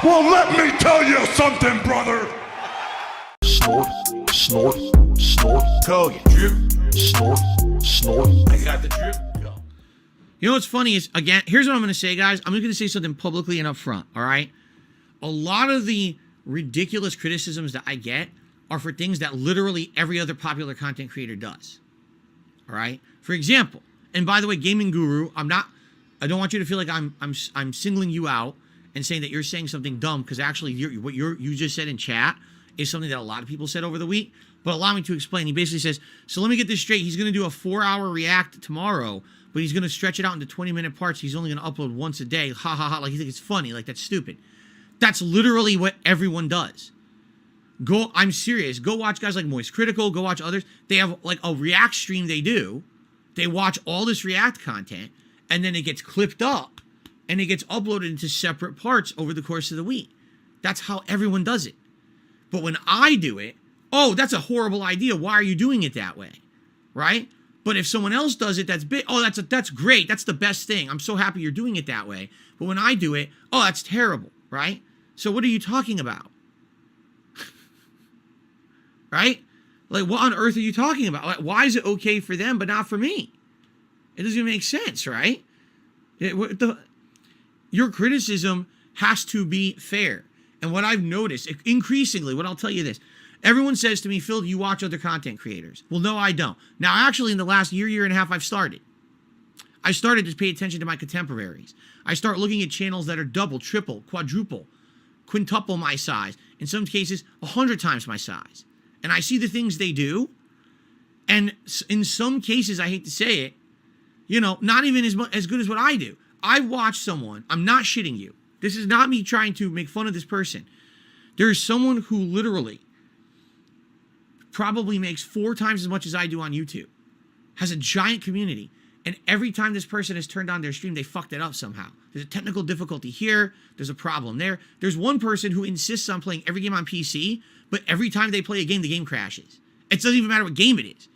Well, let me tell you something, brother. Snort, snort, snort. Go, you drip. Snort, snort. I got the drip. Go. You know what's funny is, again, here's what I'm going to say, guys. I'm going to say something publicly and up front, all right? A lot of the ridiculous criticisms that I get are for things that literally every other popular content creator does, all right? For example, and by the way, Gaming Guru, I don't want you to feel like I'm singling you out and saying that you're saying something dumb, because actually what you just said in chat is something that a lot of people said over the week. But allow me to explain. He basically says, so let me get this straight. He's going to do a 4-hour react tomorrow, but he's going to stretch it out into 20-minute parts. He's only going to upload once a day. Ha ha ha. Like, he thinks it's funny. Like, that's stupid. That's literally what everyone does. I'm serious. Go watch guys like Moist Critical. Go watch others. They have like a react stream they do. They watch all this react content, and then it gets clipped up, and it gets uploaded into separate parts over the course of the week. That's how everyone does it. But when I do it, oh, that's a horrible idea. Why are you doing it that way? Right? But if someone else does it, that's big. Oh, that's great. That's the best thing. I'm so happy you're doing it that way. But when I do it, oh, that's terrible. Right? So what are you talking about? Right? Like, what on earth are you talking about? Like, why is it okay for them but not for me? It doesn't even make sense, right? Your criticism has to be fair. And what I've noticed, increasingly, what I'll tell you this, everyone says to me, Phil, do you watch other content creators? Well, no, I don't. Now, actually, in the last year and a half, I've started. I started to pay attention to my contemporaries. I start looking at channels that are double, triple, quadruple, quintuple my size. In some cases, 100 times my size. And I see the things they do. And in some cases, I hate to say it, you know, not even as good as what I do. I've watched someone, I'm not shitting you. This is not me trying to make fun of this person. There is someone who literally probably makes 4 times as much as I do on YouTube, has a giant community, and every time this person has turned on their stream, they fucked it up somehow. There's a technical difficulty here, there's a problem there. There's one person who insists on playing every game on PC, but every time they play a game, the game crashes. It doesn't even matter what game it is.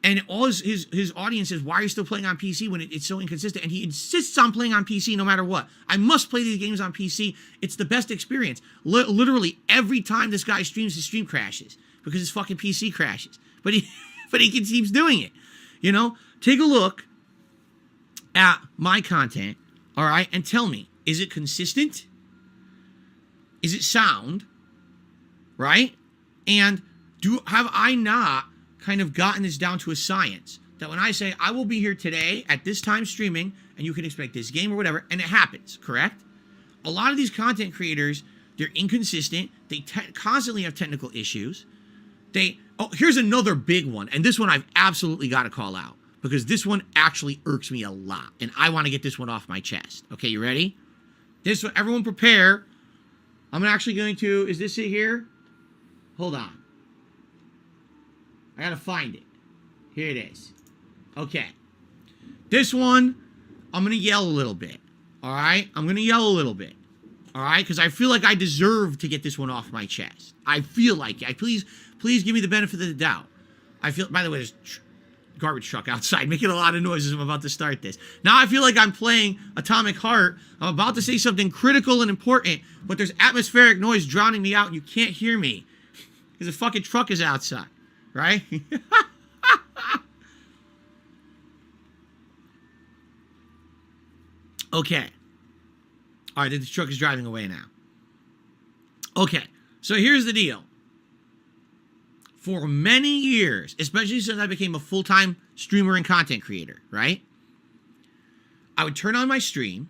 And all his audience says, why are you still playing on PC when it's so inconsistent? And he insists on playing on PC no matter what. I must play these games on PC. It's the best experience. Literally, every time this guy streams, his stream crashes because his fucking PC crashes. But he keeps doing it. You know? Take a look at my content, all right, and tell me, is it consistent? Is it sound? Right? And have I not kind of gotten this down to a science that when I say I will be here today at this time streaming and you can expect this game or whatever, and it happens, correct? A lot of these content creators, they're inconsistent. They constantly have technical issues. Here's another big one, and this one I've absolutely got to call out because this one actually irks me a lot, and I want to get this one off my chest. Okay, you ready? This one, everyone prepare. I'm actually going to, is this it here? Hold on. I gotta find it. Here it is. Okay. This one, I'm gonna yell a little bit. All right? I'm gonna yell a little bit. All right? Because I feel like I deserve to get this one off my chest. I feel like it. Please give me the benefit of the doubt. I feel, by the way, there's garbage truck outside making a lot of noises. I'm about to start this. Now I feel like I'm playing Atomic Heart. I'm about to say something critical and important, but there's atmospheric noise drowning me out and you can't hear me because the fucking truck is outside. Right? Okay. All right, the truck is driving away now. Okay, so here's the deal. For many years, especially since I became a full-time streamer and content creator, right? I would turn on my stream,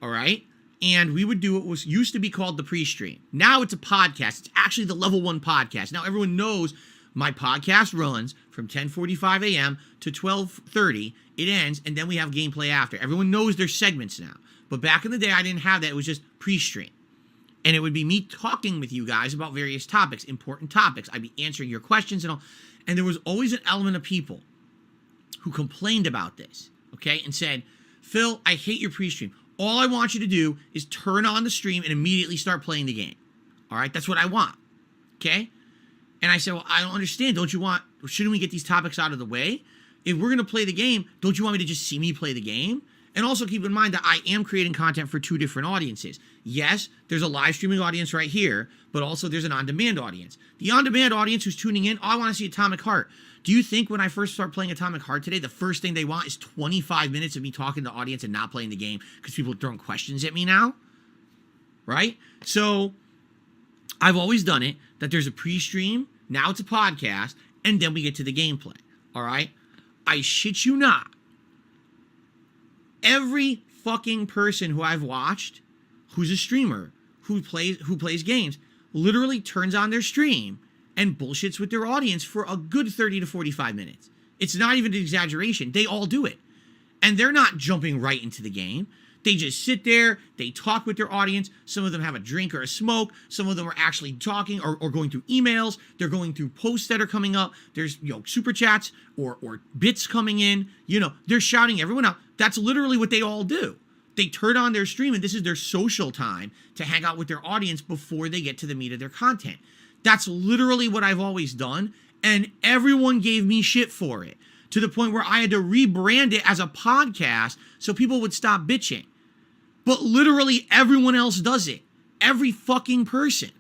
all right? And we would do what was used to be called the pre-stream. Now it's a podcast. It's actually the Level 1 podcast. Now everyone knows my podcast runs from 10:45 a.m. to 12:30. It ends, and then we have gameplay after. Everyone knows there's segments now. But back in the day, I didn't have that. It was just pre-stream. And it would be me talking with you guys about various topics, important topics. I'd be answering your questions and all. And there was always an element of people who complained about this, okay, and said, Phil, I hate your pre-stream. All I want you to do is turn on the stream and immediately start playing the game. All right? That's what I want, okay? And I said, well, I don't understand. Shouldn't we get these topics out of the way? If we're going to play the game, don't you want me to just see me play the game? And also keep in mind that I am creating content for 2 different audiences. Yes, there's a live streaming audience right here, but also there's an on-demand audience. The on-demand audience who's tuning in, oh, I want to see Atomic Heart. Do you think when I first start playing Atomic Heart today, the first thing they want is 25 minutes of me talking to the audience and not playing the game because people are throwing questions at me now? Right? So I've always done it that there's a pre-stream, now it's a podcast, and then we get to the gameplay. All right? I shit you not. Every fucking person who I've watched who's a streamer who plays games literally turns on their stream and bullshits with their audience for a good 30 to 45 minutes. It's not even an exaggeration. They all do it. And they're not jumping right into the game. They just sit there, they talk with their audience. Some of them have a drink or a smoke. Some of them are actually talking or going through emails. They're going through posts that are coming up. There's, super chats or bits coming in. They're shouting everyone out. That's literally what they all do. They turn on their stream and this is their social time to hang out with their audience before they get to the meat of their content. That's literally what I've always done. And everyone gave me shit for it to the point where I had to rebrand it as a podcast so people would stop bitching. But literally everyone else does it. Every fucking person.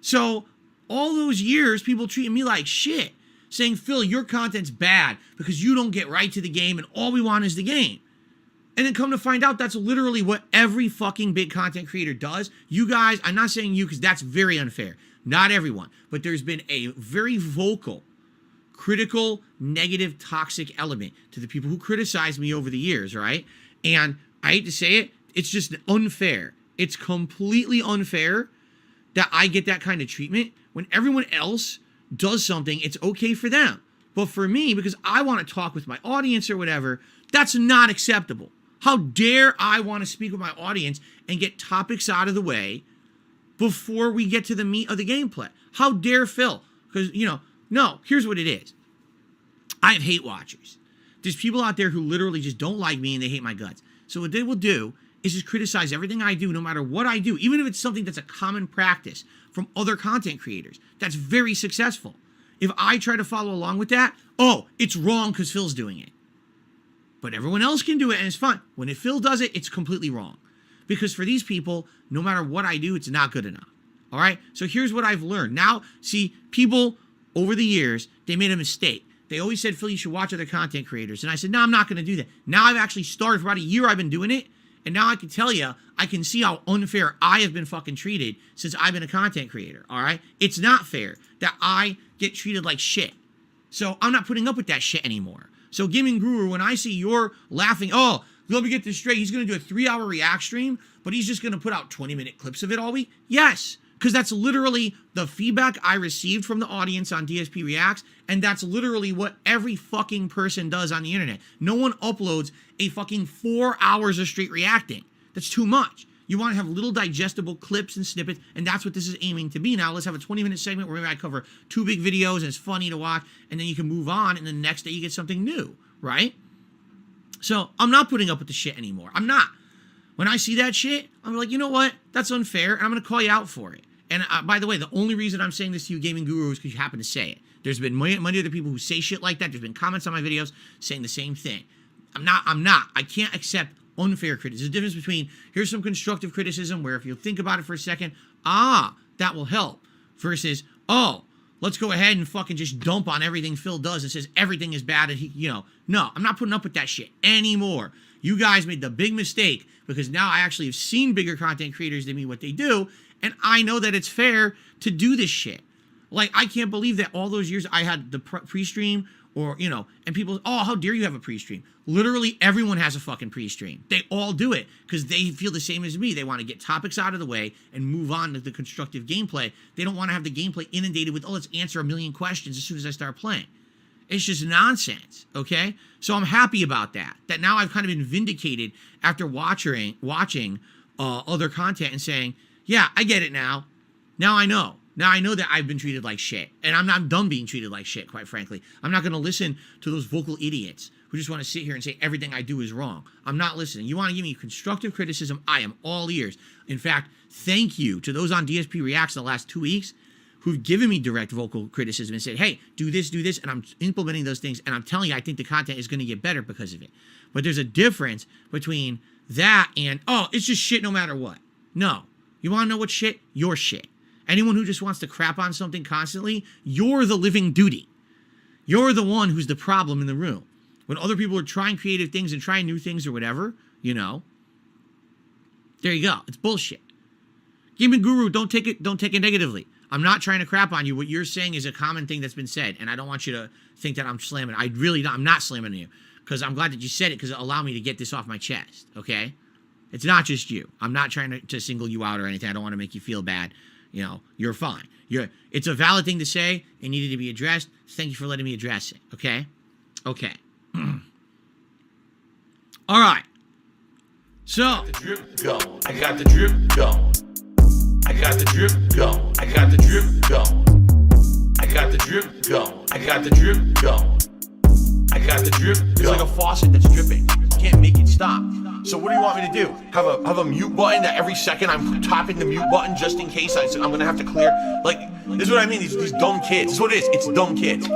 So all those years, people treating me like shit, saying, Phil, your content's bad because you don't get right to the game and all we want is the game. And then come to find out that's literally what every fucking big content creator does. You guys, I'm not saying you because that's very unfair. Not everyone. But there's been a very vocal, critical, negative, toxic element to the people who criticize me over the years, right? And I hate to say it, it's just unfair. It's completely unfair that I get that kind of treatment when everyone else does something. It's okay for them. But for me, because I want to talk with my audience or whatever, that's not acceptable. How dare I want to speak with my audience and get topics out of the way before we get to the meat of the gameplay? How dare Phil? Because, no, here's what it is. I have hate watchers. There's people out there who literally just don't like me and they hate my guts. So what they will do is just criticize everything I do, no matter what I do, even if it's something that's a common practice from other content creators. That's very successful. If I try to follow along with that, oh, it's wrong because Phil's doing it. But everyone else can do it and it's fun. When Phil does it, it's completely wrong. Because for these people, no matter what I do, it's not good enough. All right? So here's what I've learned. Now, see, people over the years, they made a mistake. They always said, Phil, you should watch other content creators. And I said, no, I'm not going to do that. Now I've actually started for about a year. I've been doing it. And now I can tell you, I can see how unfair I have been fucking treated since I've been a content creator. All right? It's not fair that I get treated like shit. So I'm not putting up with that shit anymore. So Gaming Guru, when I see you're laughing, oh, let me get this straight. He's going to do a 3-hour react stream, but he's just going to put out 20-minute clips of it all week. Yes, because that's literally the feedback I received from the audience on DSP Reacts, and that's literally what every fucking person does on the internet. No one uploads a fucking 4 hours of straight reacting. That's too much. You want to have little digestible clips and snippets, and that's what this is aiming to be. Now, let's have a 20-minute segment where maybe I cover 2 big videos, and it's funny to watch, and then you can move on, and the next day you get something new, right? So I'm not putting up with the shit anymore. I'm not. When I see that shit, I'm like, you know what? That's unfair, and I'm going to call you out for it. And by the way, the only reason I'm saying this to you, Gaming Guru, is because you happen to say it. There's been many other people who say shit like that. There's been comments on my videos saying the same thing. I'm not. I can't accept unfair criticism. There's a difference between, here's some constructive criticism where if you think about it for a second, that will help, versus, oh, let's go ahead and fucking just dump on everything Phil does and says everything is bad and no, I'm not putting up with that shit anymore. You guys made the big mistake because now I actually have seen bigger content creators than me what they do, and I know that it's fair to do this shit. Like, I can't believe that all those years I had the pre-stream or, and people, oh, how dare you have a pre-stream? Literally everyone has a fucking pre-stream. They all do it because they feel the same as me. They want to get topics out of the way and move on to the constructive gameplay. They don't want to have the gameplay inundated with, oh, let's answer a million questions as soon as I start playing. It's just nonsense, okay? So I'm happy about that. That now I've kind of been vindicated after watching other content and saying, yeah, I get it now. Now I know. Now I know that I've been treated like shit. And I'm not done being treated like shit, quite frankly. I'm not going to listen to those vocal idiots who just want to sit here and say everything I do is wrong. I'm not listening. You want to give me constructive criticism? I am all ears. In fact, thank you to those on DSP Reacts in the last 2 weeks who've given me direct vocal criticism and said, hey, do this, and I'm implementing those things, and I'm telling you, I think the content is going to get better because of it. But there's a difference between that and, oh, it's just shit no matter what. No. You want to know what shit? Your shit. Anyone who just wants to crap on something constantly, you're the living duty. You're the one who's the problem in the room. When other people are trying creative things and trying new things or whatever, you know, there you go. It's bullshit. Gaming Guru, don't take it negatively. I'm not trying to crap on you. What you're saying is a common thing that's been said, and I don't want you to think that I'm slamming. I'm not slamming you, because I'm glad that you said it, because it allowed me to get this off my chest, okay? It's not just you. I'm not trying to single you out or anything. I don't want to make you feel bad. You know, you're fine. It's a valid thing to say. It needed to be addressed. Thank you for letting me address it, okay? Okay. All right. So. The drip going. I got the drip going. I got the drip going. I got the drip going. I got the drip going. I got the drip going. I got the drip going. It's like a faucet that's dripping. You can't make it stop. So what do you want me to do? Have a mute button that every second I'm tapping the mute button just in case I'm gonna have to clear? Like, this is what I mean, these dumb kids. This is what it is. It's dumb kids.